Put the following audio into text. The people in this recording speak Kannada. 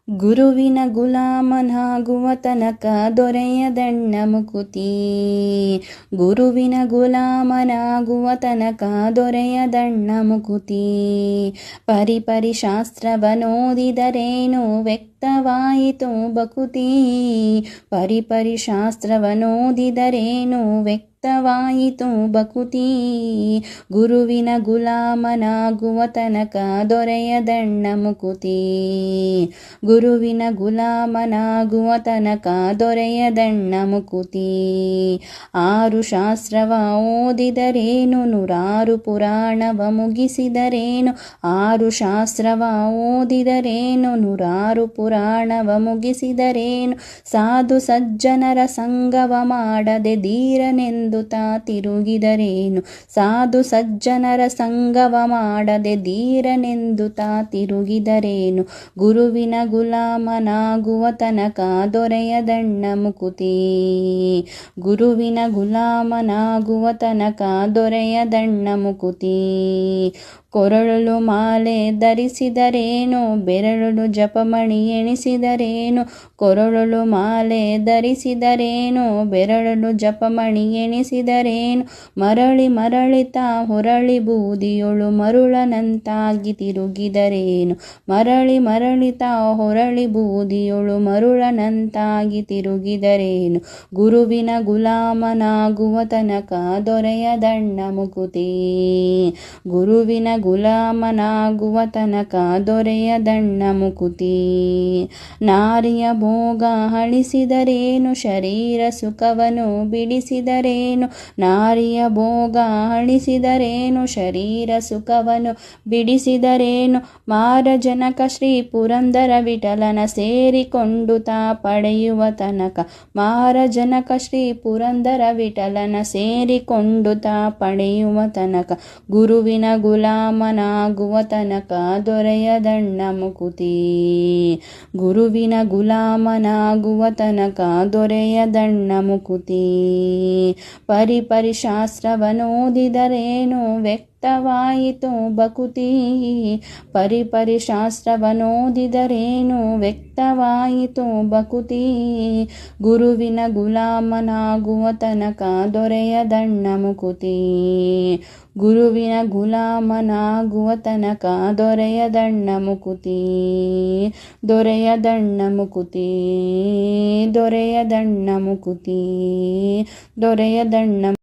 ಗುರುವಿನ ಗುಲಾಮನಾಗುವ ತನಕ ದೊರೆಯದಣ್ಣ ಮುಕುತಿ. ಗುರುವಿನ ಗುಲಾಮನಾಗುವ ತನಕ ದೊರೆಯದಣ್ಣ ಮುಕುತಿ. ಪರಿಪರಿ ಶಾಸ್ತ್ರವನೋದಿದರೇನು ವ್ಯಕ್ತವಾಯಿತು ಬಕುತಿ. ಪರಿಪರಿ ಶಾಸ್ತ್ರವನೋದಿದರೇನು ವ್ಯಕ್ತವಾಯಿತು ಬಕುತಿ. ಗುರುವಿನ ಗುಲಾಮನಾಗುವ ತನಕ ದೊರೆಯದಣ್ಣ ಮುಕುತಿ. ಗುರುವಿನ ಗುಲಾಮನಾಗುವ ತನಕ ದೊರೆಯದಣ್ಣ ಮುಕುತಿ. 6 ಶಾಸ್ತ್ರವ ಓದಿದರೇನು 100 ಪುರಾಣವ ಮುಗಿಸಿದರೇನು. 6 ಶಾಸ್ತ್ರವ ಓದಿದರೇನು 100 ಪುರಾಣವ ಮುಗಿಸಿದರೇನು. ಸಾಧು ಸಜ್ಜನರ ಸಂಗವ ಮಾಡದೆ ಧೀರನೆಂದು ತಾ ತಿರುಗಿದರೇನು. ಸಾಧು ಸಜ್ಜನರ ಸಂಗವ ಮಾಡದೆ ಧೀರನೆಂದು ತಾ ತಿರುಗಿದರೇನು. ಗುರುವಿನ ಗುಲಾಮನಾಗುವ ತನಕ ದೊರೆಯದಣ್ಣ ಮುಕುತಿ. ಗುರುವಿನ ಗುಲಾಮನಾಗುವ ತನಕ ದೊರೆಯದಣ್ಣ ಮುಕುತಿ. ಕೊರಳಲು ಮಾಲೆ ಧರಿಸಿದರೇನು ಬೆರಳು ಜಪಮಣಿ ಎಣಿಸಿದರೇನು. ಕೊರಳಲು ಮಾಲೆ ಧರಿಸಿದರೇನು ಬೆರಳು ಜಪಮಣಿ ಎಣಿಸಿದರೇನು. ಮರಳಿ ಮರಳಿತ ಹೊರಳಿ ಬೂದಿಯೊಳು ಮರುಳನಂತಾಗಿ ತಿರುಗಿದರೇನು. ಮರಳಿ ಮರಳಿತ ಹೊರಳಿ ಬೂದಿಯೊಳು ಮರುಳನಂತಾಗಿ ತಿರುಗಿದರೇನು. ಗುರುವಿನ ಗುಲಾಮನಾಗುವ ತನಕ ದೊರೆಯದಣ್ಣ ಮುಕುತಿ. ಗುರುವಿನ ಗುಲಾಮನಾಗುವ ತನಕ ದೊರೆಯದಣ್ಣ ಮುಕುತಿ. ನಾರಿಯ ಭೋಗ ಅಳಿಸಿದರೇನು ಶರೀರ ಸುಖವನು ಬಿಡಿಸಿದರೇನು. ನಾರಿಯ ಭೋಗ ಅಳಿಸಿದರೇನು ಶರೀರ ಸುಖವನು ಬಿಡಿಸಿದರೇನು. ಮಾರಜನಕ ಶ್ರೀ ಪುರಂದರ ವಿಠಲನ ಸೇರಿಕೊಂಡು ತಾ ಪಡೆಯುವ ತನಕ. ಮಾರಜನಕ ಶ್ರೀ ಪುರಂದರ ವಿಠಲನ ಸೇರಿಕೊಂಡು ತಾ ಪಡೆಯುವ ತನಕ. ಗುರುವಿನ ಗುಲಾಮನಾಗುವ ತನಕ ದೊರೆಯದಣ್ಣ ಮುಕುತಿ. ಗುರುವಿನ ಗುಲಾಮನಾಗುವ ತನಕ ದೊರೆಯದಣ್ಣ ಮುಕುತಿ. ಪರಿಪರಿ ಶಾಸ್ತ್ರವನೋದಿದರೇನು ವ್ಯಕ್ತವಾಯಿತು ಬಕುತಿ. ಪರಿಪರಿ ಶಾಸ್ತ್ರವನೋದಿದರೇನು ವ್ಯಕ್ತವಾಯಿತು ಬಕುತಿ. ಗುರುವಿನ ಗುಲಾಮನಾಗುವ ತನಕ ದೊರೆಯದಣ್ಣ ಮುಕುತಿ. ಗುರುವಿನ ಗುಲಾಮನಾಗುವ ತನಕ ದೊರೆಯದಣ್ಣ ಮುಕುತಿ. ದೊರೆಯದಣ್ಣ ಮುಕುತಿ. ದೊರೆಯದಣ್ಣ ಮುಕುತಿ. ದೊರೆಯದಣ್ಣ